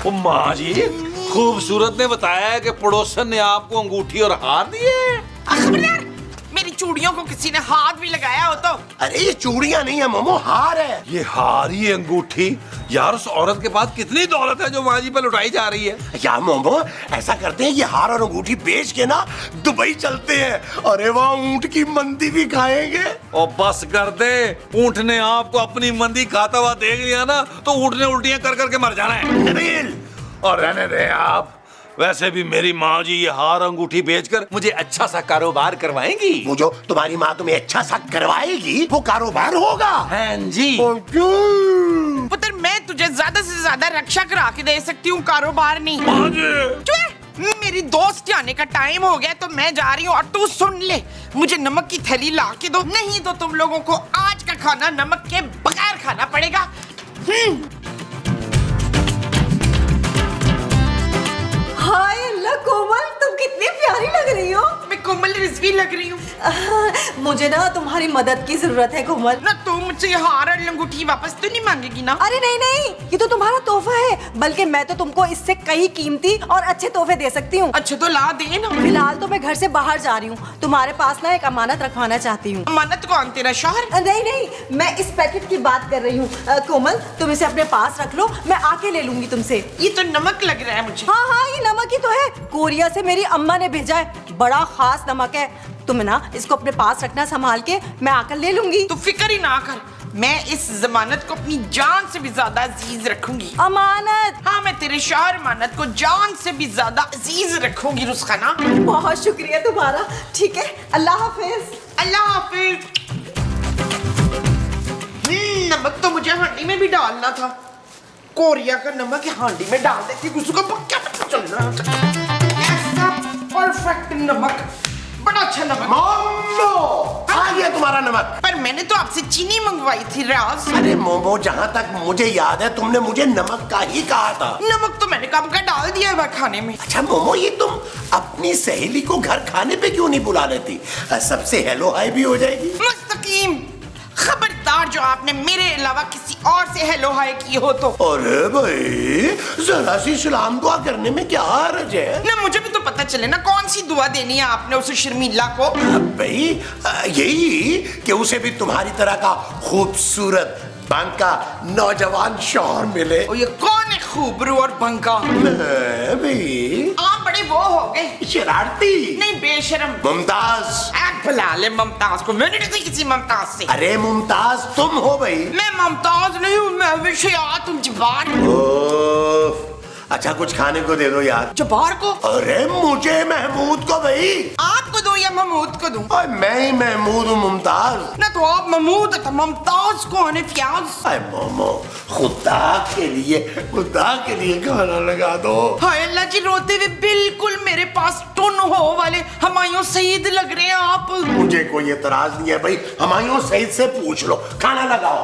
ओ माँ जी, खूबसूरत ने बताया है कि पड़ोसन ने आपको अंगूठी और हार दिए। खबरदार, मेरी चूड़ियों को किसी ने हाथ भी लगाया हो तो। अरे ये चूड़ियां नहीं है मोमो, हार है। ये हार ही अंगूठी। यार उस औरत के पास कितनी दौलत है जो माँ जी पर लुटाई जा रही है। यार मोमो, ऐसा करते हैं, ये हार और अंगूठी बेच के ना दुबई चलते हैं। अरे वहाँ ऊंट की मंदी भी खाएंगे। और बस कर दे, ऊंट ने आपको अपनी मंदी खाता हुआ देख लिया ना तो ऊंट ने उल्टियां कर करके मर जाना है। नबील, और रहने दे आप, वैसे भी मेरी माँ जी ये हार अंगूठी बेचकर मुझे अच्छा सा कारोबार करवाएंगी। वो जो तुम्हारी माँ तुम्हें अच्छा सा करवाएगी वो कारोबार होगा। हाँ जी। पुत्र, मैं तुझे ज्यादा से ज्यादा रक्षा करा के दे सकती हूँ, कारोबार नहीं। माँ जी, मेरी दोस्त के आने का टाइम हो गया तो मैं जा रही हूँ। और तू सुन ले, मुझे नमक की थैली ला के दो, नहीं तो तुम लोगों को आज का खाना नमक के बगैर खाना पड़ेगा। हाय अल्लाह कोमल, तुम कितनी प्यारी लग रही हो। मैं कोमल रिजवी लग रही हूँ। मुझे ना तुम्हारी मदद की जरूरत है कोमल। ना तू मुझसे हार और अंगूठी वापस तो नहीं मांगेगी ना? अरे नहीं नहीं, ये तो तुम्हारा तोहफा है, बल्कि मैं तो तुमको इससे कई कीमती और अच्छे तोहफे दे सकती हूँ। अच्छा तो ला दे ना। फिलहाल तो मैं घर से बाहर जा रही हूँ, तुम्हारे पास ना एक अमानत रखवाना चाहती हूँ। अमानत कौन, तेरा शौहर? नहीं नहीं, मैं इस पैकेट की बात कर रही हूँ। कोमल, तुम इसे अपने पास रख लो, मैं आके ले लूंगी तुमसे। ये तो नमक लग रहा है मुझे। हाँ हाँ, ये नमक ही तो है, कोरिया से मेरी अम्मा ने भेजा है, बड़ा खास नमक है। तुम ना इसको अपने पास रखना संभाल के, मैं आकर ले लूंगी। तू फिक्र ही ना कर, मैं इस जमानत को अपनी जान से भी ज्यादा अजीज रखूंगी। अमानत? हाँ, मैं तेरे शौहर अमानत को जान से भी ज्यादा अजीज रखूंगी रुस्खाना। बहुत शुक्रिया तुम्हारा। ठीक है, अल्लाह हाफिज। अल्लाह हाफिज। नमक तो मुझे हांडी में भी डालना था, कोरिया का नमक हांडी में डाल देती, उसको पक्का पता चलना। ऐसा परफेक्ट नमक, बड़ा अच्छा नमक। मोमो, आ गया तुम्हारा नमक। पर मैंने तो आपसे चीनी मंगवाई थी राज। अरे मोमो, जहाँ तक मुझे याद है तुमने मुझे नमक का ही कहा था। नमक तो मैंने कब का डाल दिया है खाने में। अच्छा मोमो, ये तुम अपनी सहेली को घर खाने पे क्यों नहीं बुला लेती? सबसे हेलो हाय भी हो जाएगी। मुस्तकीम, खबरदार जो आपने मेरे अलावा किसी और से हेलो हाय की हो तो। अरे भाई, जरा सी सलाम दुआ करने में क्या हर्ज है? ना मुझे भी तो पता चले ना कौन सी दुआ देनी है आपने उसे शर्मीला को। भाई यही कि उसे भी तुम्हारी तरह का खूबसूरत बांका नौजवान शौहर मिले। और ये कौन है खूबरू और बंका? मैं भी। आप बड़े वो हो गए, शरारती नहीं बेशरम। मुमताज। आग बुला ले मुमताज को, मैंने नहीं किसी मुमताज से। अरे मुमताज तुम हो भाई। मैं मुमताज नहीं हूँ, मैं विषयात हूँ, जब्बार। अच्छा कुछ खाने को दे दो यार। जब्बार को? अरे मुझे महमूद को भाई। आपको दो या महमूद को दूं? मैं ही महमूद हूँ मुमताज। ना तो आप महमूद है तो मुमताज को है प्याज। मोमो, खुदा के लिए खाना लगा दो। हाय अल्लाह जी, रोते हुए बिल्कुल मेरे पास टुन हो वाले हुमायूं सईद लग रहे हैं आप। मुझे कोई एतराज नहीं है भाई, हुमायूं सईद से पूछ लो, खाना लगाओ।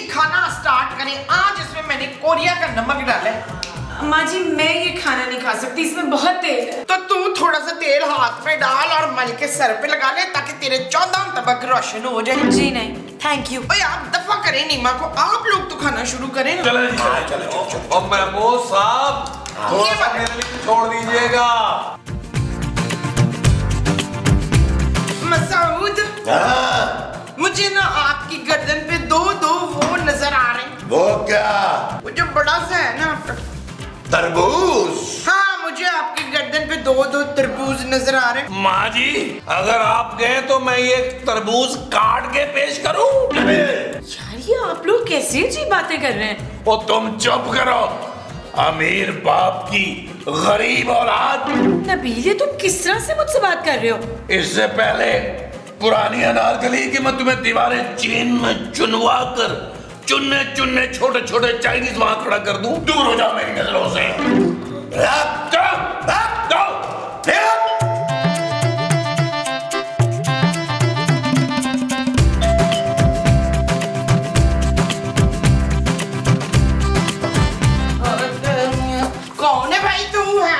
खाना स्टार्ट करें। आज इसमें मैंने कोरिया का नमक डाला है। माँ जी, मैं ये खाना नहीं खा सकती, इसमें बहुत तेल है। तो तू थोड़ा सा तेल हाथ में डाल और मल के सर पे लगा ले ताकि तेरे 14 तबक रोशन हो जाए। जी नहीं, थैंक यू। भाई आप दफा करें नीमा को, आप लोग तो खाना शुरू करें। चलो महमूद साहब, छोड़ दीजिएगा। मसूद, मुझे ना आपकी गर्दन पे दो वो नजर आ रहे हैं। वो क्या? वो जो बड़ा सा है ना आपका तरबूज। हाँ, मुझे आपकी गर्दन पे दो तरबूज नजर आ रहे हैं। माँ जी, अगर आप गए तो मैं ये तरबूज काट के पेश करूं? यार ये आप लोग कैसी अजीब बातें कर रहे हैं। ओ तुम चुप करो, अमीर बाप की गरीब औलाद। नबील, ये तुम किस तरह से मुझसे बात कर रहे हो? इससे पहले पुरानी अनारकली की मैं तुम्हें दीवारें चीन में चुनवा कर चुन्ने छोटे छोटे चाइनीज वहां खड़ा कर दूं। दूर हो जाओ मेरी नजरों से। कौन है भाई तू? है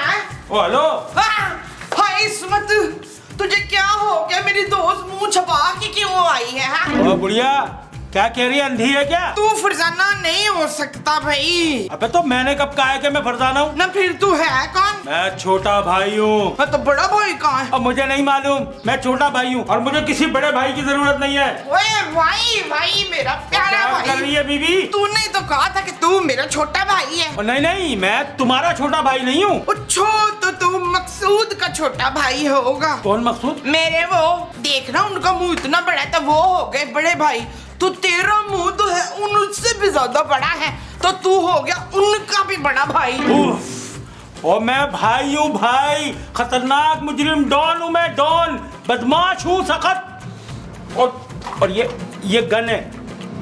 हेलो। हाय इस्मत, तुझे क्या हो गया? मेरी दोस्त मुंह छपा के क्यों आई है? बुढ़िया, क्या कह रही है, अंधी है क्या? तू फरजाना नहीं हो सकता भाई। अबे तो मैंने कब कहा है कि मैं फरजाना हूँ? ना फिर तू है कौन? मैं छोटा भाई हूँ। हाँ तो बड़ा भाई कहाँ है? अब मुझे नहीं मालूम, मैं छोटा भाई हूँ और मुझे किसी बड़े भाई की जरूरत नहीं है। ओए भाई मेरा प्यारा क्या भाई। कर रही है बीबी? तूने तो कहा था कि तू मेरा छोटा भाई है। नहीं, मैं तुम्हारा छोटा भाई नहीं हूँ। तो तू मकसूद का छोटा भाई होगा। कौन मकसूद? मेरे वो देखना, उनका मुंह इतना बड़ा है तो वो हो गए बड़े भाई। तो तेरा मुंह तो है उनसे भी ज्यादा बड़ा है, तो तू हो गया उनका भी बड़ा भाई। और मैं भाई हूँ भाई, खतरनाक मुजरिम डॉन हूँ मैं, डॉन बदमाश हूँ सख्त। और ये गन है,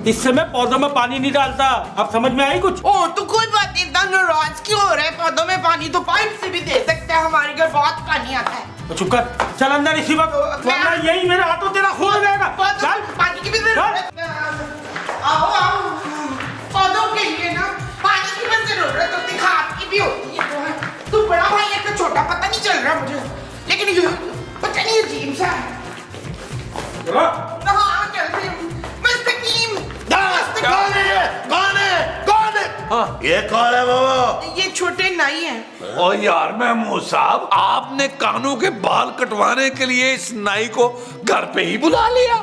इससे मैं पौधों में पानी नहीं डालता। अब समझ में आई कुछ? ओ तो कोई बात नहीं, इतना नाराज क्यों हो रहा है? पौधों में पानी तो पाइप से भी दे सकते हैं, हमारे घर बहुत पानी आता है। तो चुप कर, चल अंदर इसी वक्त, वरना यही मेरे हाथों तेरा खून हो जाएगा। चल पानी की भी जरूरत है। आओ पौधों के लिए ना पानी की भी जरूरत होती, खाद की भी होती है। तू बड़ा भाई है तो छोटा पता नहीं चल रहा मुझे, लेकिन ये पता नहीं अजीब सा है। हाँ चल रही हूँ। ये कौन है बाबा? ये छोटे नाई हैं। ओ यार महमूद साहब, आपने कानों के बाल कटवाने के लिए इस नाई को घर पे ही बुला लिया?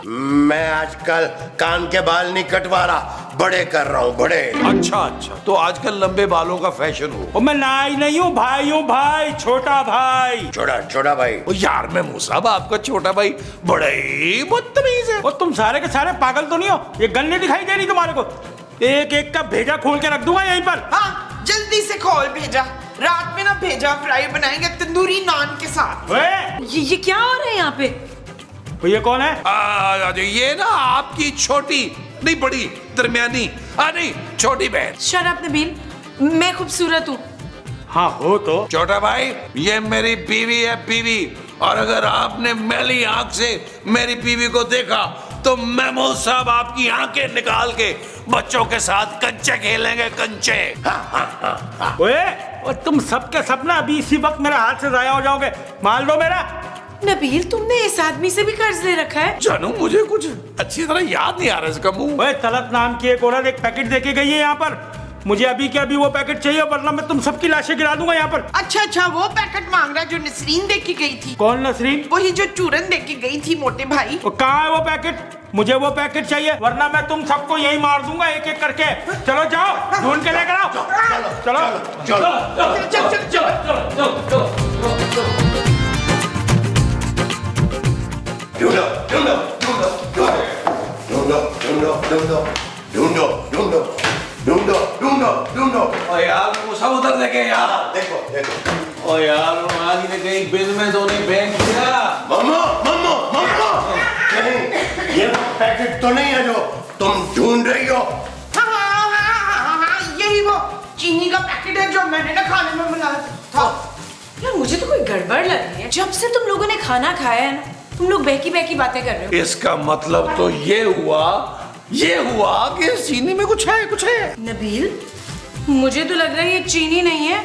मैं आजकल कान के बाल नहीं कटवा रहा, बड़े कर रहा हूँ, बड़े। अच्छा, तो आजकल लंबे बालों का फैशन हो। मैं नाई नहीं हूँ भाई, छोटा भाई। छोटा भाई। ओ यार महमूद साहब, आपका छोटा भाई बड़ा ही बदतमीज है। और तुम सारे के सारे पागल तो नहीं हो? ये गन नहीं दिखाई दे रही तुम्हारे को? एक एक का भेजा खोल के रख दूंगा यहीं पर। हाँ जल्दी से खोल भेजा, रात में ना भेजा फ्राई बनाएंगे तंदूरी नान के साथ। ये क्या हो रहा है यहाँ पे? ये कौन है? ये ना आपकी छोटी नहीं, बड़ी दरमियानी, नहीं छोटी बहन। शट अप नबील, मैं खूबसूरत हूँ। हाँ हो तो। छोटा भाई, ये मेरी बीवी है, बीवी। और अगर आपने मैली आंख से मेरी बीवी को देखा तो महमूद साहब आपकी आंखें निकाल के बच्चों के साथ कंचे खेलेंगे, कंचे। ओए, तुम सबके सब ना अभी इसी वक्त मेरे हाथ से जाया हो जाओगे, माल दो मेरा। नबील, तुमने इस आदमी से भी कर्ज ले रखा है? जानू, मुझे कुछ अच्छी तरह याद नहीं आ रहा इसका मुंह। ओए, तलत नाम की एक औरत एक पैकेट देके गई है यहाँ पर, मुझे अभी के अभी वो पैकेट चाहिए, वरना मैं तुम सबकी लाशें गिरा दूंगा यहाँ पर। अच्छा, वो पैकेट मांग रहा है जो नसरीन दे के गई थी। कौन नसरीन? वही जो चूरन दे के गई थी मोटे भाई। कहाँ है वो पैकेट? मुझे वो पैकेट चाहिए, वरना मैं तुम सबको यही मार दूंगा एक एक करके। चलो जाओ, ढूंढ के लेकर आओ। चलो ढूंढो। ओ यार, वो सब उधर देखे यार। देखो। ओ यार, आज ने कहीं बिल में तो नहीं बैंक किया? मम्मो, नहीं, ये पैकेट तो नहीं है जो तुम ढूंढ रही हो। हाँ, यही वो चीनी का पैकेट है जो मैंने ना खाने में मिलाया था। यार मुझे तो कोई गड़बड़ लग रही है। जब से तुम लोगों ने खाना खाया है ना, तुम लोग बहकी बहकी बातें कर रहे हो। इसका मतलब तो ये हुआ कि इस चीनी में कुछ है। नबील, मुझे तो लग रहा है ये चीनी नहीं है,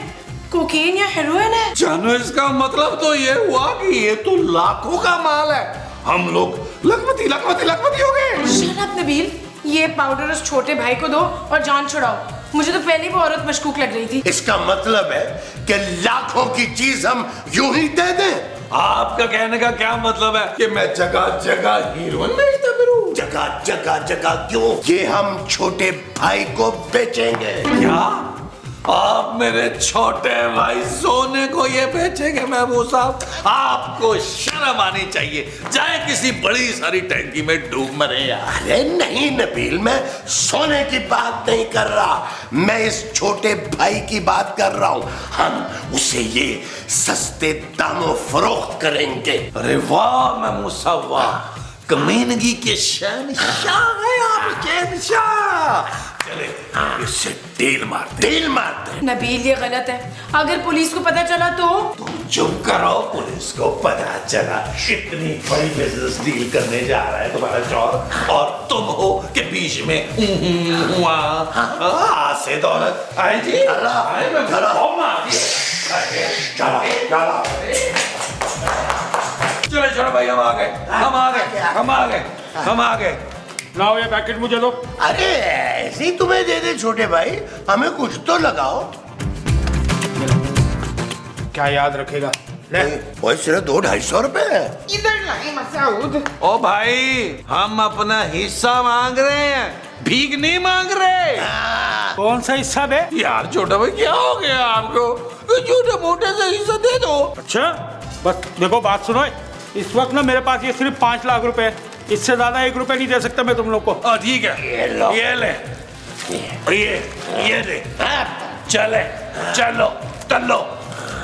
कोकेन या हेरोइन है। जानू, इसका मतलब तो ये हुआ कि ये तो लाखों का माल है। हम लोग लखपति हो गए। शट अप नबील, ये पाउडर उस छोटे भाई को दो और जान छुड़ाओ। मुझे तो पहले वो औरत मशकूक लग रही थी। इसका मतलब है कि लाखों की चीज हम यूं ही दे दें? आपका कहने का क्या मतलब है कि मैं जगह जगह हीरोइन बेचता फिरूं? जगह क्यों? ये हम छोटे भाई को बेचेंगे। क्या आप मेरे छोटे भाई सोने को ये बेचेंगे? महमूद साहब, आपको शर्म आनी चाहिए। जाए किसी बड़ी सारी टैंकी में डूब मरे यार। अरे नहीं नबील, मैं सोने की बात नहीं कर रहा, मैं इस छोटे भाई की बात कर रहा हूँ। हम उसे ये सस्ते दामों फरोख्त करेंगे। अरे वाह महमूद साहब, वाह, कमीनगी के शहंशाह है आप, शहंशाह। चले इससे डील मारते। नबील, ये गलत है। अगर पुलिस को पता चला तो? तुम चुप करो। पुलिस को पता चला इतनी बड़ी बिजनेस डील करने जा रहा है तुम्हारा चौर, और तुम हो के बीच में हुआ से दौलत आए जी। चलो भाई, हम आ गए। लाओ ये पैकेट मुझे दो। अरे ऐसे ही तुम्हें दे दे छोटे भाई, हमें कुछ तो लगाओ। क्या याद रखेगा? वो सिर्फ 200-250 रुपए है। इधर लाए मसूद। ओ भाई, हम अपना हिस्सा मांग रहे हैं, भीख नहीं मांग रहे। कौन सा हिस्सा बे? यार छोटा भाई क्या हो गया आपको? छोटे मोटे से हिस्सा दे दो। अच्छा बस देखो बात सुनो, इस वक्त ना मेरे पास ये सिर्फ 5 लाख रुपए है, इससे ज्यादा 1 रुपए नहीं दे सकता मैं तुम लोग को। ठीक है, ये ले, ये ले, चलो।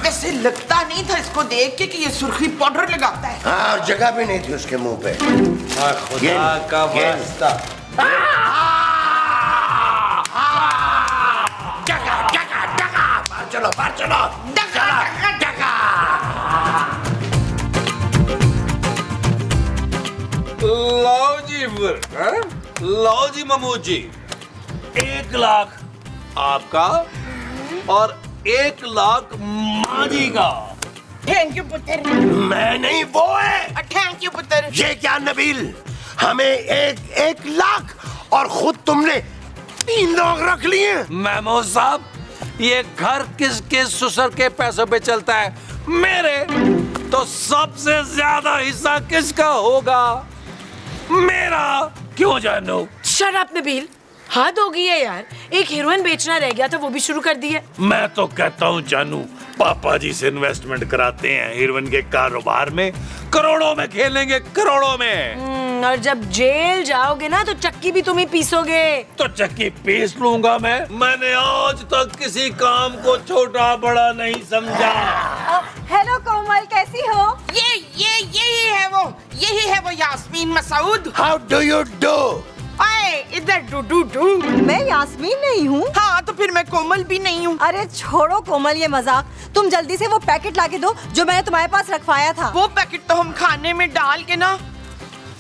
वैसे लगता नहीं था इसको देख के कि ये सुर्खी पाउडर लगाता है। हाँ, और जगह भी नहीं थी उसके मुंह पे। खुदा का वास्ता। बाहर चलो। लो जी फिर, लो जी ममू जी, 1 लाख आपका और 1 लाख माँ जी का। थैंक यू पुत्र। मैं नहीं, वो है। थैंक यू पुत्र। ये क्या नबील, हमें 1 लाख और खुद तुमने 3 लाख रख लिए। मेमो साहब, ये घर किसके ससुर के पैसों पे चलता है? मेरे। तो सबसे ज्यादा हिस्सा किसका होगा? मेरा। क्यों जानू? शट अप नबील, हद हो गई है यार। एक हीरोइन बेचना रह गया था, वो भी शुरू कर दी है। मैं तो कहता हूँ जानू, पापा जी से इन्वेस्टमेंट कराते हैं हीरोइन के कारोबार में, करोड़ों में खेलेंगे, करोड़ों में। और जब जेल जाओगे ना तो चक्की भी तुम ही पीसोगे। तो चक्की पीस लूंगा मैं। मैंने आज तक किसी काम को छोटा बड़ा नहीं समझा। हेलो कोमल, कैसी हो? यही है वो Yasmeen Masood. How do you do? इधर डू। मैं यास्मीन नहीं हूँ। हाँ तो फिर मैं कोमल भी नहीं हूँ। अरे छोड़ो कोमल ये मजाक, तुम जल्दी से वो पैकेट लाके दो जो मैंने तुम्हारे पास रखवाया था। वो पैकेट तो हम खाने में डाल के ना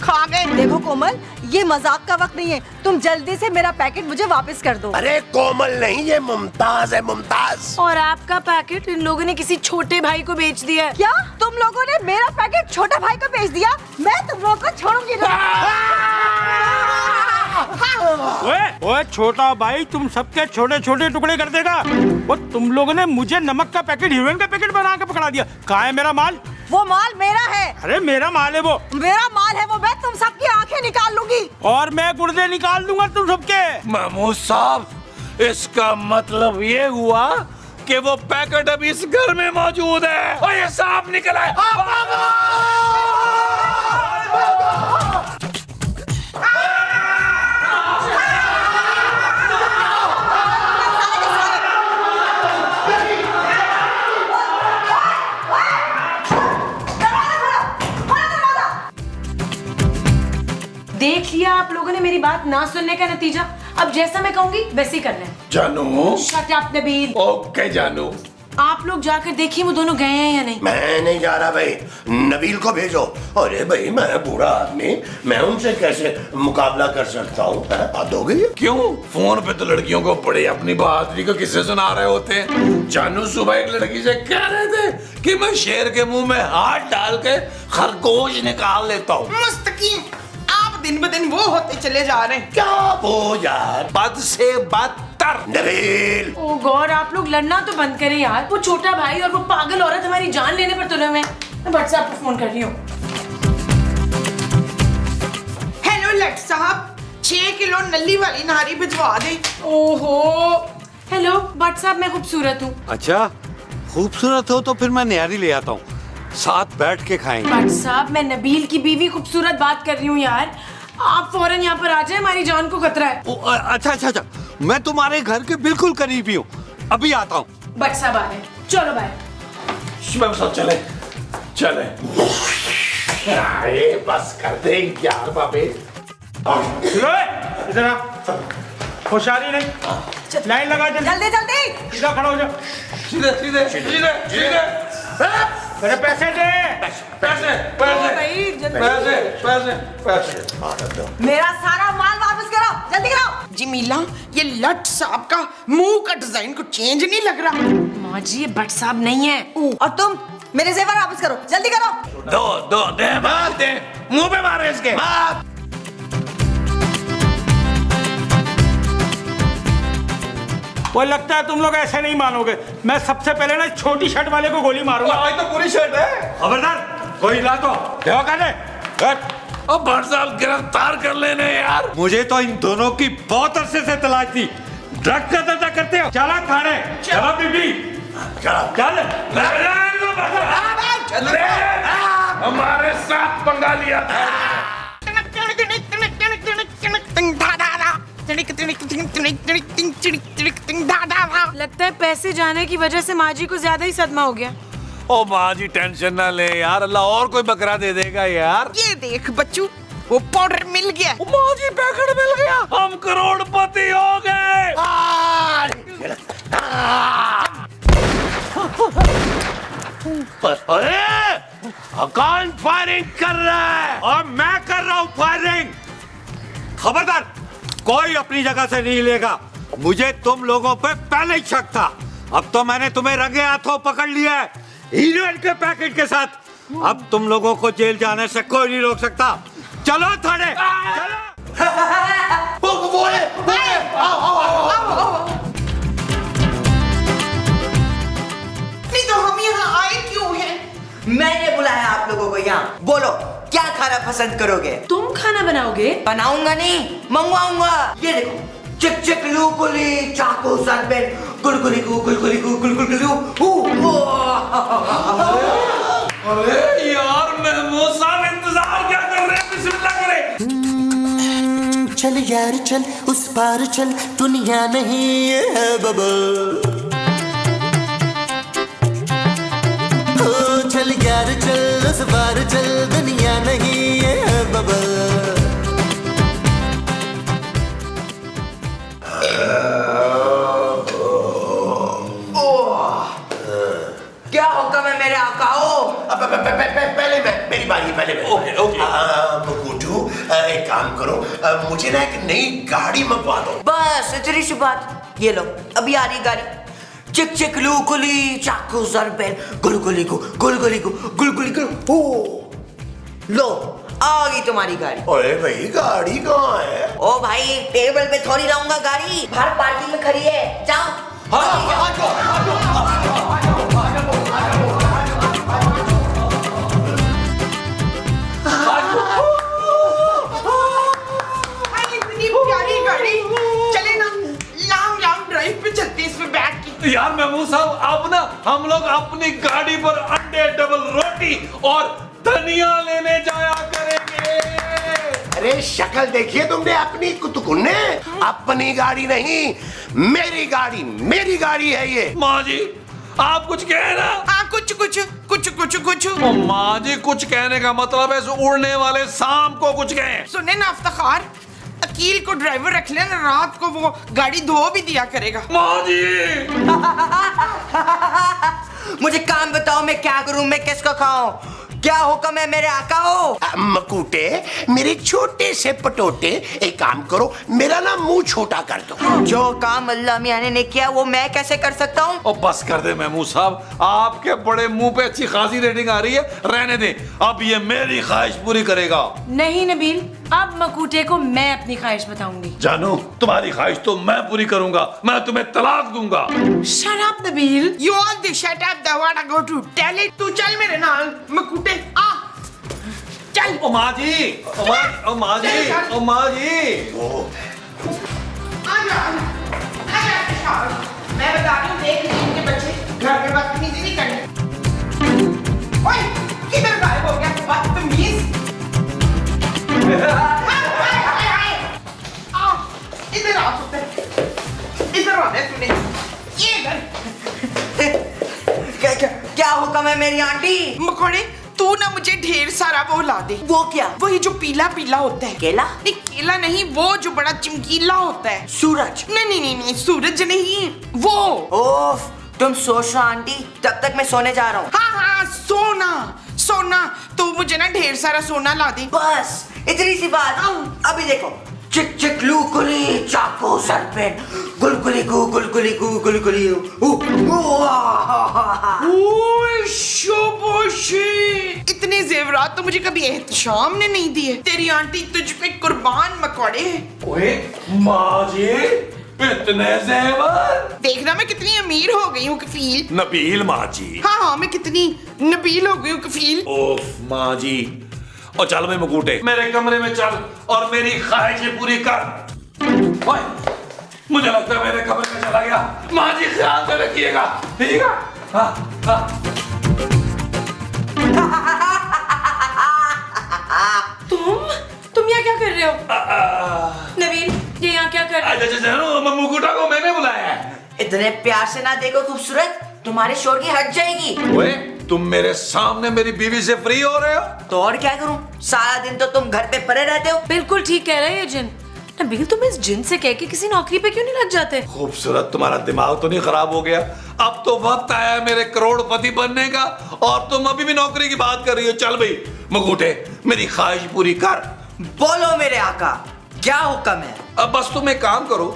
खा गए। देखो कोमल, ये मजाक का वक्त नहीं है, तुम जल्दी से मेरा पैकेट मुझे वापस कर दो। अरे कोमल नहीं, ये मुमताज है, मुमताज। और आपका पैकेट इन लोगों ने किसी छोटे भाई को बेच दिया है। क्या तुम लोगों ने मेरा पैकेट छोटा भाई को बेच दिया? मैं तुम लोगों को छोड़ूंगी ओए छोटा भाई, तुम सबके छोटे छोटे टुकड़े कर देगा। वो तुम लोगों ने मुझे नमक का पैकेट, हीरोइन का पैकेट बना के पकड़ा दिया। कहाँ है मेरा माल? वो माल मेरा है। अरे मेरा माल है वो। मेरा माल है वो, मैं तुम सबकी आंखें निकाल लूंगी। और मैं गुर्दे निकाल दूंगा तुम सबके। महमूद साहब, इसका मतलब ये हुआ कि वो पैकेट अभी इस घर में मौजूद है और ये सांप निकला है। देख लिया आप लोगों ने मेरी बात ना सुनने का नतीजा। अब जैसा मैं कहूंगी वैसे ही करना है। जानू। Shut up Nabeel. ओके जानू। आप लोग जाकर देखिए वो दोनों गए हैं या नहीं। मैं नहीं जा रहा भाई, नबील को भेजो। अरे भाई मैं बूढ़ा आदमी, मैं उनसे कैसे मुकाबला कर सकता हूँ? आप दोगे? क्यों? फोन पे तो लड़कियों को बड़े अपनी बहादुरी को किससे सुना रहे होते हैं। जानू सुबह एक लड़की से कह रहे थे कि मैं शेर के मुंह में हाथ डाल के खरगोश निकाल लेता हूँ। मुस्तकीम, आप दिन ब दिन वो होते चले जा रहे हैं। क्या वो यार, बद से बदतर। नबील। ओ गॉड, आप लोग लड़ना तो बंद करें यार। वो छोटा भाई और वो पागल औरत हमारी जान लेने पर तुले हुए हैं। मैं भट्ट साहब को फोन कर रही हूँ। हेलो लट साहब, 6 किलो नली वाली नारी भिजवा दे। ओहो, हेलो भट्ट साहब, मैं खूबसूरत हूँ। अच्छा, खूबसूरत हो तो फिर मैं निहारी ले आता हूँ, साथ बैठ के खाएंगे। भट्ट साहब, मैं नबील की बीवी खूबसूरत बात कर रही हूँ यार। आप फौरन यहाँ पर आ जाए, हमारी जान को खतरा है। अच्छा, मैं तुम्हारे घर के बिल्कुल करीबी हूँ, अभी आता हूँ। भट्ट साहब आ रहे हैं, चलो बाय। शुभम साहब चले। अरे बस कर दे यार बाबे। इधर आ, होशियारी नहीं, लाइन लगा जल्दी जल्दी। सीधा खड़ा हो जा। सीधे। मेरे पैसे दे। पैसे। मेरा सारा माल वापस कराओ, जल्दी कराओ। जिमीला, ये लट साहब का मुंह का डिजाइन को चेंज नहीं लग रहा। माँ जी, ये भट्ट साहब नहीं है। और तुम मेरे जेवर वापस करो, जल्दी करो। दो दे मुंह पे मारे इसके। वो लगता है तुम लोग ऐसे नहीं मानोगे। मैं सबसे पहले ना छोटी शर्ट वाले को गोली मारूंगा। भाई तो पूरी शर्ट है। खबरदार कोई ला तो देखो कहने। अब भट्ट साहब गिरफ्तार कर लेने यार। मुझे तो इन दोनों की बहुत अरसे से तलाश थी। ड्रग का धंधा करते हो? चला थाने। चलो बीबी चल। हमारे साथ पंगा लिया था। लगता है पैसे जाने की वजह से माँ जी को ज्यादा ही सदमा हो गया। ओ माँ जी टेंशन ना ले यार, अल्लाह और कोई बकरा दे देगा यार। ये देख बच्चू, वो पाउडर मिल गया। माँ जी पैकेट मिल गया, हम करोड़पति हो गए। कौन फायरिंग कर रहा है? और मैं कर रहा हूँ फायरिंग। खबरदार कोई अपनी जगह से नहीं लेगा। मुझे तुम लोगों पे पहले ही शक था। अब तो मैंने तुम्हें रंगे हाथों पकड़ लिया है, हीरोइन के पैकेट के साथ। अब तुम लोगों को जेल जाने से कोई नहीं रोक सकता। चलो थाने चलो। वो है। नहीं तो हम यहाँ आए क्यों हैं? मैंने बुलाया आप लोगों को यहाँ। बोलो क्या खाना पसंद करोगे? तुम खाना बनाओगे? बनाऊंगा नहीं, मंगवाऊंगा। ये देखो, चिक चिक लू कुली चाकू सरपेन गुलगुली गु गुलगुली गु गुलगुली गु। अरे यार महमूद साहब इंतजार क्या कर रहे हैं? बिस्मिल्लाह करें। चल यार चल, उस पार चल, दुनिया नहीं है बबल। चल यार चल, उस पार चल, दुनिया नहीं है बबल। क्या हुक्म है मेरे आकाओ? पहले मेरी बारी, पहले ओके मुकुटू, एक काम करो, मुझे ना एक नई गाड़ी मंगवा दो। बस इतनी सी बात। ये लो अभी आ रही गाड़ी। चिक चिक लू कुली चाकू सरपेन गुलगुली गु गुलगुली गु गुलगुली गु। लो आ गई तुम्हारी गाड़ी। अरे भाई गाड़ी कहाँ है? ओ भाई टेबल पे थोड़ी लाऊंगा गाड़ी, बाहर पार्किंग में खड़ी है। जाओ। इतनी प्यारी गाड़ी, चले ना लॉन्ग ड्राइव पे चलते इसमें बैठ के। यार महमूद साहब अब ना हम लोग अपनी गाड़ी पर अंडे, डबल रोटी और धनिया लेने जाया करेंगे। अरे शक्ल देखिए तुमने अपनी कुतुकुन्ने। अपनी गाड़ी नहीं, मेरी गाड़ी है ये। माँ जी आप कुछ कहे ना? हाँ कुछ। ओ माँ जी कुछ कहने का मतलब है उड़ने वाले सांप को कुछ कहें। सुने ना अफ्तार, अकील को ड्राइवर रख लेना, रात को वो गाड़ी धो भी दिया करेगा। माँ जी मुझे काम बताओ, मैं क्या करूं, मैं किसको खाऊं? क्या हुक्म है मेरे आकाओ? मकूटे मेरे छोटे से पटोटे, एक काम करो मेरा ना मुंह छोटा कर दो। जो काम अल्लाह मियां ने किया वो मैं कैसे कर सकता हूँ? ओ बस कर दे महमूद साहब, आपके बड़े मुंह पे अच्छी खासी रेटिंग आ रही है, रहने दे। अब ये मेरी ख्वाहिश पूरी करेगा। नहीं नबील, अब मकूटे को मैं अपनी ख्वाहिश बताऊंगी। जानू तुम्हारी ख्वाहिश तो मैं पूरी करूंगा, मैं तुम्हें तलाक दूंगा। Shut up Nabeel, you all the shut up the what I go to tell it। तू चल मेरे नाल मकूटे, आ चल। ओ माँ जी, ओ माँ जी, ओ माँ जी। आजा मैं बता रही हूँ, देख लीजिए इनके बच्चे घर में बदतमीजी नहीं करनी। ओए किधर गायब हो गया बदतमीज? इधर आ पुत्र, इधर आने तूने, ये इधर। क्या हुक्म है मेरी आंटी? मकोड़े तू ना मुझे ढेर सारा वो ला दे। वो क्या? वही जो पीला पीला होता है। केला? नहीं केला नहीं, वो जो बड़ा चमकीला होता है। सूरज? नहीं सूरज नहीं, वो। ओफ तुम सोच रहा आंटी, तब तक मैं सोने जा रहा हूँ। हाँ सोना तो मुझे ना ढेर सारा सोना ला दे। बस इतनी सी बात। अभी देखो, चिक चिक लू कुली चाकू सरपेन गुलगुली गु गुलगुली गु गुलगुली इतने जेवरात तो मुझे कभी एहतशाम ने नहीं दिए। तेरी आंटी तुझ पे कुर्बान मकोड़े। ओए माँ जी इतने जेवर। देखना मैं कितनी अमीर हो गई हूँ कफील। नबील माँ जी। हाँ मैं कितनी नबील हो गई हूँ कफील। ओफ माँ जी। और चल मैं मुकुटे, मेरे कमरे में चल और मेरी ख्वाहिशें पूरी कर। ओए, मुझे लगता है मेरे कमरे में चला गया। माँ जी ख्याल से रखिएगा, ठीक है? हाँ हाँ। तुम यहाँ क्या कर रहे हो? नबील, ये यहाँ क्या कर रहे हो? मुकुटा को मैंने बुलाया है। इतने प्यार से ना देखो खूबसूरत, तुम्हारे शोर की हट जाएगी। ओए, तुम मेरे सामने मेरी बीवी से फ्री हो रहे हो? तो और क्या करूं? सारा दिन तो तुम घर पे पड़े रहते हो। बिल्कुल ठीक कह रहे हैं ये जिन। नबील, तुम इस जिन से कह के किसी नौकरी पे क्यों नहीं लग जाते? खूबसूरत, तुम्हारा दिमाग तो नहीं खराब हो गया? अब तो वक्त आया है मेरे करोड़पति बनने का और तुम अभी भी नौकरी की बात कर रही हो। चल भाई मुकुटे, मेरी ख्वाहिश पूरी कर। बोलो मेरे आका, क्या हुक्म है? अब बस तुम एक काम करो,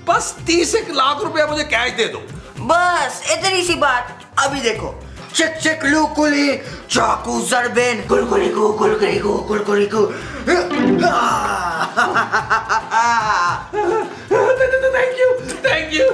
बस 30 लाख रुपया मुझे कैश दे दो। बस इतनी सी बात। अभी देखो, चिक चिक लू कुली चाकू जरबेन गुलगुली को गुलगुली को गुलगुली को। Thank you.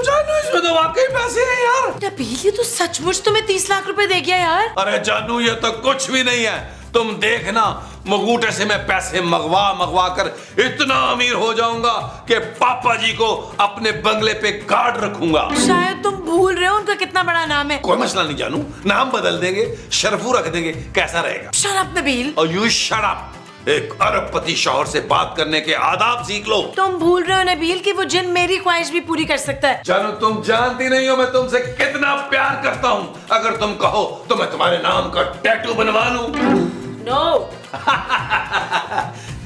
जानू, इसमें तो वाकई पैसे हैं यार। नबील, ये तो सचमुच तुम्हें 30 लाख रुपए दे गया यार। अरे जानू, ये तो कुछ भी नहीं है। तुम देखना, मुकुटे से मैं पैसे मंगवा कर इतना अमीर हो जाऊंगा कि पापा जी को अपने बंगले पे गार्ड रखूंगा। शायद तुम भूल रहे हो उनका कितना बड़ा नाम है। कोई मसला नहीं जानू, नाम बदल देंगे, शरफू रख देंगे, कैसा रहेगा? Shut up Nabeel. और यू शट अप। एक अरबपति शौहर से बात करने के आदाब सीख लो। तुम भूल रहे हो नबील कि वो जिन मेरी ख्वाहिश भी पूरी कर सकता है। जानू, तुम जानती नहीं हो मैं तुमसे कितना प्यार करता हूँ। अगर तुम कहो तो मैं तुम्हारे नाम का टैटू बनवा लूं। नो।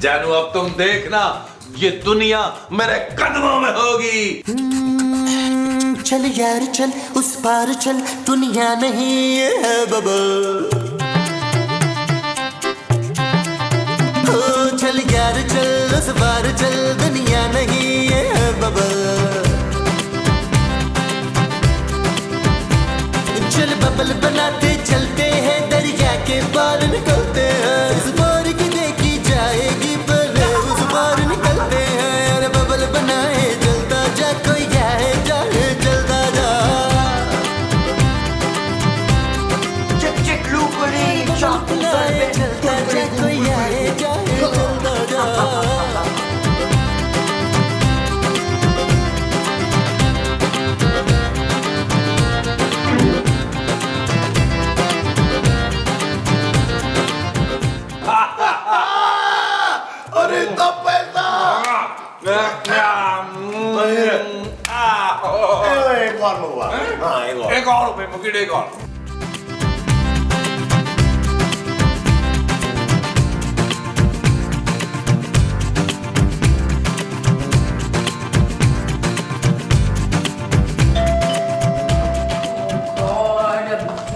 जानू, अब तुम देखना, ये दुनिया मेरे कदमों में होगी। चल यार चल, उस पार चल, दुनिया नहीं है बबल। चल यार चल, उस पार चल, दुनिया नहीं है बबल। चल बबल बनाते चलते हैं, दरिया के पार निकलते हैं। इस पार की देखी जाएगी पर उस पार निकलते हैं। अरे बबल बनाए चलता जा, कोई जाए जाए चलता जा। चिक चिक लू कुली चाकू जरबेन चलता जा, कोई आए जाए चलता जा। अरे तो पैसा एक और मंगवा। हाँ एक और रुपए मुकुटे, एक और।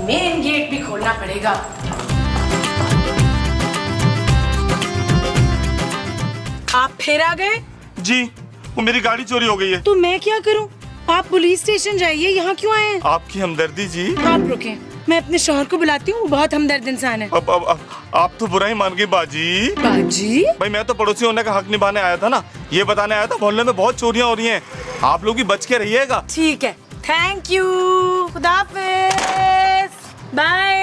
मेन गेट भी खोलना पड़ेगा। आप फिर आ गए? जी, वो मेरी गाड़ी चोरी हो गई है। तो मैं क्या करूं? आप पुलिस स्टेशन जाइए, यहाँ क्यों आए हैं? आपकी हमदर्दी जी। आप रुकें, मैं अपने शौहर को बुलाती हूँ, वो बहुत हमदर्द इंसान है। अब आप तो बुरा ही मान गई बाजी। बाजी? भाई मैं तो पड़ोसी होने का हक निभाने आया था ना, ये बताने आया था मोहल्ले में बहुत चोरियां हो रही हैं, आप लोग भी बच के रहिएगा। ठीक है, थैंक यू, खुदा हाफिज़, बाय।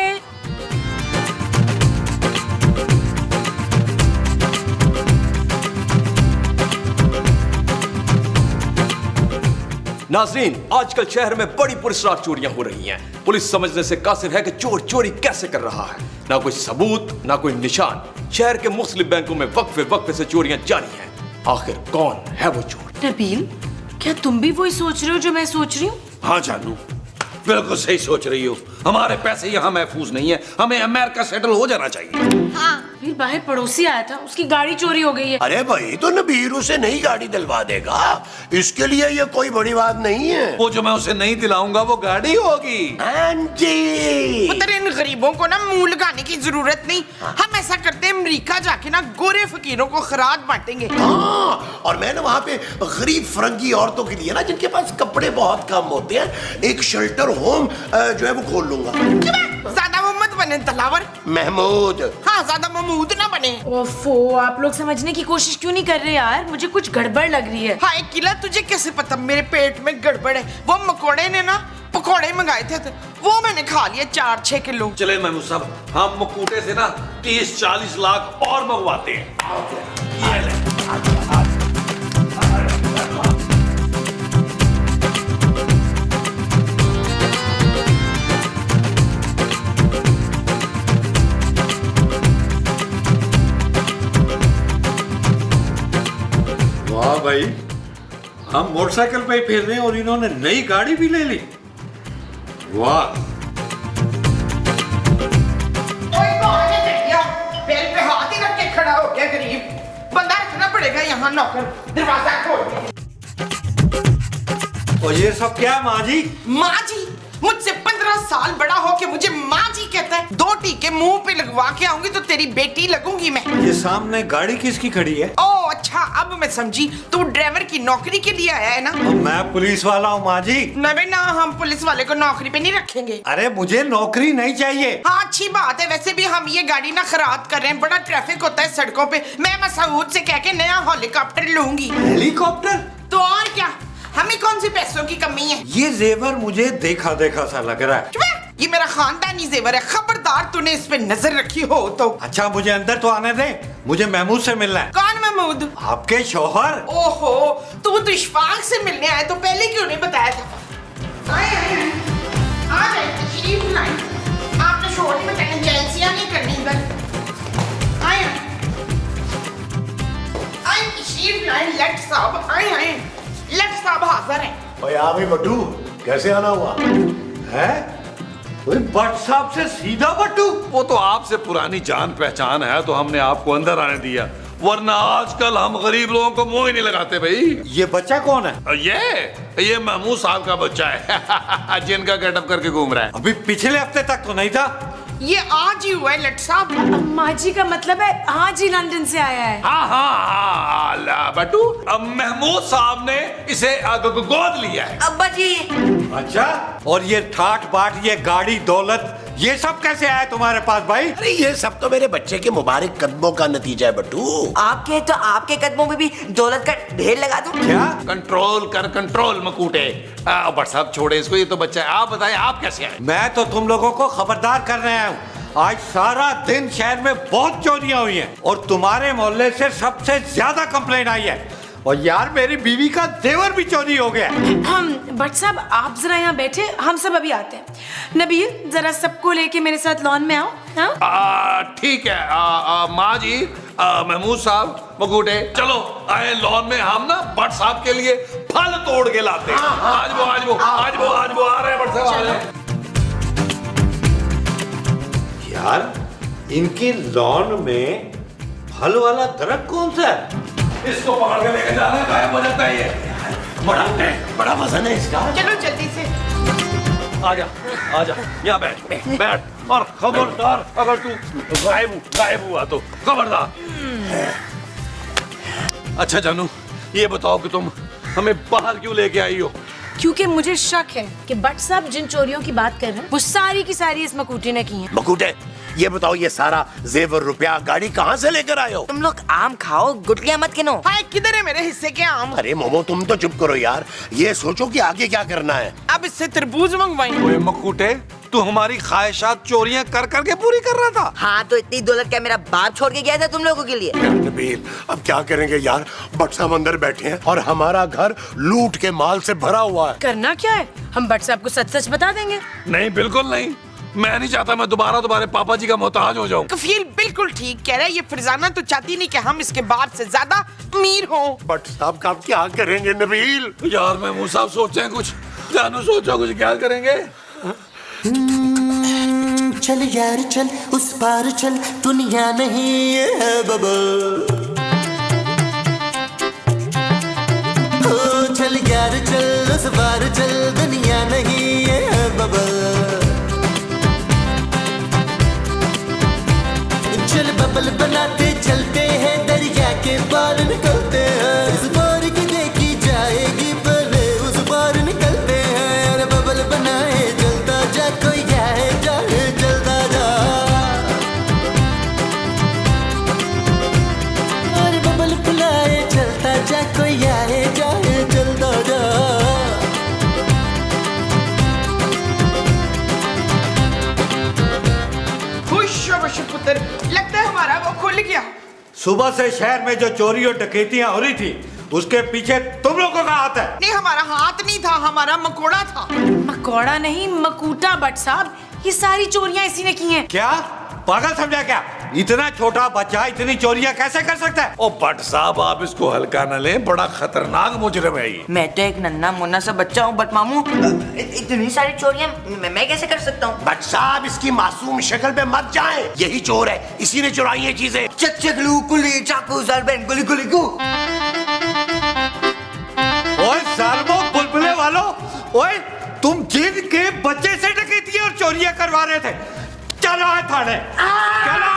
नाज़रीन, आजकल शहर में बड़ी पुरस्कार चोरियां हो रही हैं। पुलिस समझने से कासिर है कि चोर चोरी कैसे कर रहा है। ना कोई सबूत, ना कोई निशान। शहर के मुख्तलिफ बैंकों में वक्फे वक्फे से चोरियां जारी हैं। आखिर कौन है वो चोर? नबील, क्या तुम भी वही सोच रहे हो जो मैं सोच रही हूँ? हाँ जानू, बिल्कुल सही सोच रही हो। हमारे पैसे यहाँ महफूज नहीं है, हमें अमेरिका सेटल हो जाना चाहिए। हाँ, बाहर पड़ोसी आया था, उसकी गाड़ी चोरी हो गई है। अरे भाई, तो नबीर उसे नई गाड़ी दिलवा देगा, इसके लिए ये कोई बड़ी बात नहीं है। वो जो मैं उसे नहीं दिलाऊंगा वो गाड़ी होगी। हाँ जी। पुत्र, इन गरीबों को ना मुंह लगाने की जरूरत नहीं। हम ऐसा करते हैं, अमेरिका जाके ना गोरे फकीरों को खराज बांटेंगे। हाँ, और मैं ना वहाँ पे गरीब फरंगी औरतों के लिए ना, जिनके पास कपड़े बहुत कम होते हैं, एक शेल्टर होम जो है वो खोल लूंगा। ज्यादा वो मत बने दलावर? महमूद। हाँ, ज्यादा महमूद ना बने। ओफो, आप लोग समझने की कोशिश क्यों नहीं कर रहे यार? मुझे कुछ गड़बड़ लग रही है। हाय किला, तुझे कैसे पता मेरे पेट में गड़बड़ है? वो मकोड़े ने ना पकोड़े मंगाए थे तो वो मैंने खा लिए 4-6 किलो। चले महमूद साहब, हम मकूटे से ना 30-40 लाख और मंगवाते हैं। ये ले। वाह भाई, हम मोटरसाइकिल पे ही फिर रहे हैं और इन्होंने नई गाड़ी भी ले ली। वाह। पैर पे हाथ ही रख के खड़ा हो गया गरीब बंदा, रखना पड़ेगा यहाँ नौकर। दरवाजा खोल। और ये सब क्या माँ जी? माँ जी? मुझसे 15 साल बड़ा हो के मुझे माँ जी कहता है? 2 टीके मुंह पे लगवा के आऊंगी तो तेरी बेटी लगूंगी मैं। ये सामने गाड़ी किसकी खड़ी है? ओ अच्छा, अब मैं समझी, तू ड्राइवर की नौकरी के लिए आया है ना? मैं पुलिस वाला हूँ माँ जी। नहीं ना, हम पुलिस वाले को नौकरी पे नहीं रखेंगे। अरे मुझे नौकरी नहीं चाहिए। हाँ अच्छी बात है, वैसे भी हम ये गाड़ी ना खराब कर रहे हैं, बड़ा ट्रैफिक होता है सड़कों पे। मैं मसूद से कह के नया हेलीकॉप्टर लूंगी। हेलीकॉप्टर? तो और क्या, हमें कौन सी पैसों की कमी है? ये जेवर मुझे देखा देखा सा लग रहा है। ये मेरा खानदानी जेवर है, खबरदार तूने इस पे नजर रखी हो तो। अच्छा मुझे अंदर तो आने दे, मुझे महमूद से मिलना है। कौन महमूद? आपके शौहर। ओहो, तू तो इशफाक से मिलने आया तो पहले क्यों नहीं बताया था? आए आ जाए, तशरीफ लाए। आपने शोर नहीं बताया, एजेंसियां नहीं करनी इधर। आए तशरीफ लाए लट साहब, आए लट साहब हाजिर हैं। ओए आ भी बट्टू, कैसे आना हुआ है? भट्ट साहब से सीधा बट्टू? वो तो आपसे पुरानी जान पहचान है तो हमने आपको अंदर आने दिया, वरना आजकल हम गरीब लोगों को मुंह ही नहीं लगाते भाई। ये बच्चा कौन है? ये महमूद साहब का बच्चा है जिनका गेटअप करके घूम रहा है। अभी पिछले हफ्ते तक तो नहीं था। ये आज ही हुआ है लट साहब। माँ जी का मतलब है आज ही लंदन से आया है। हाँ बट्टू, महमूद साहब ने इसे गोद लिया है। अब्बा जी। अच्छा, और ये ठाट बाट, ये गाड़ी दौलत, ये सब कैसे आया तुम्हारे पास भाई? अरे ये सब तो मेरे बच्चे के मुबारक कदमों का नतीजा है बट्टू। आपके तो आपके कदमों में भी दौलत का ढेर लगा दूं। क्या? कंट्रोल कर कंट्रोल मकूटे। बट साहब छोड़े इसको, ये तो बच्चा है। आप बताएं आप कैसे आए? मैं तो तुम लोगों को खबरदार करने आया हूँ। आज सारा दिन शहर में बहुत चोरियां हुई हैं और तुम्हारे मोहल्ले से सबसे ज्यादा कंप्लेंट आई है। और यार मेरी बीवी का जेवर भी चोरी हो गया। भट्ट साहब आप जरा यहाँ बैठे, हम सब अभी आते हैं। नबील जरा सबको लेके मेरे साथ लॉन में आओ। हाँ ठीक है माँ जी, महमूद साहब, मकूटे, चलो आए लॉन में। हम ना भट्ट साहब के लिए फल तोड़ के लाते हैं। आज वो आ रहे हैं भट्ट साहब, आ रहे हैं। यार इनकी लॉन में फल वाला दरख्त कौन सा है? इसको पकड़ के लेके जाना है, गायब हो जाता है ये। बड़ा वजन है इसका। चलो जल्दी से आजा यहाँ बैठ और खबरदार अगर तू गायब हुआ तो खबरदार। अच्छा जानू, ये बताओ कि तुम हमें बाहर क्यों लेके आई हो? क्योंकि मुझे शक है कि भट्ट साहब जिन चोरियों की बात कर रहे हैं वो सारी की सारी इस मकूटे ने की हैं। मकूटे, ये बताओ ये सारा जेवर रुपया गाड़ी कहाँ से लेकर आए हो? तुम लोग आम खाओ, गुटलियां मत गिनो। हाय किधर है मेरे हिस्से के आम? अरे मोमो तुम तो चुप करो यार, ये सोचो कि आगे क्या करना है। अब इससे तरबूज मंगवाएंगे। मकूटे, तू हमारी ख्वाहिशात चोरियां कर करके पूरी कर रहा था। हाँ तो इतनी दौलत क्या मेरा बाप छोड़ के गया था तुम लोगों के लिए? नबील, अब क्या करेंगे यार, भट्ट साहब अंदर बैठे हैं और हमारा घर लूट के माल से भरा हुआ है। करना क्या है, हम भट्ट साहब को सच सच बता देंगे। नहीं बिल्कुल नहीं, मैं नहीं चाहता मैं दोबारा तुम्हारे पापा जी का मोहताज हो जाऊं। कफील बिल्कुल ठीक कह रहा है, ये फरजाना तो चाहती नहीं कि हम इसके बाप से ज्यादा अमीर हों। भट्ट साहब का क्या करेंगे नबील? यार महमूद साहब सोचे कुछ, जानू सोचो कुछ, क्या करेंगे? चल यार चल उस पार चल, दुनिया नहीं है बबल। हो चल यार चल उस पार चल, दुनिया नहीं है बबल। चल बबल बनाते चलते हैं, दरिया के पार निकलते हैं। इस पार की देखी जाएगी पहले उस पार निकलते हैं। अरे बबल बनाए जलता जा, कोई जाए जाए जलता जा। शाबाश पुत्र, लगता है हमारा वो खुल गया। सुबह से शहर में जो चोरी और डकैतियां हो रही थी उसके पीछे तुम लोगों का हाथ है। नहीं, हमारा हाथ नहीं था, हमारा मकोड़ा था। मकोड़ा नहीं, मकूटा बट साहब, ये सारी चोरियां इसी ने की हैं। क्या पागल समझा क्या? इतना छोटा बच्चा इतनी चोरियां कैसे कर सकता है? ओ भट्ट साहब, आप इसको हल्का न लें, बड़ा खतरनाक मुजरिम है ये। मैं तो एक नन्ना मुन्ना सा बच्चा हूँ, बट मामू इतनी सारी चोरियां मैं कैसे कर सकता हूँ? भट्ट साहब, इसकी मासूम शक्ल पे मत जाएं, यही चोर है, इसी ने चुराई ये चीजें। चक चक लू कुली चाकू जरबेन गुली गुली गु। ओए सालमो बुलबुले वालों, ओए तुम जिन के बच्चे से डकैतियां और चोरियां करवा रहे थे, चलो थाने, चलो।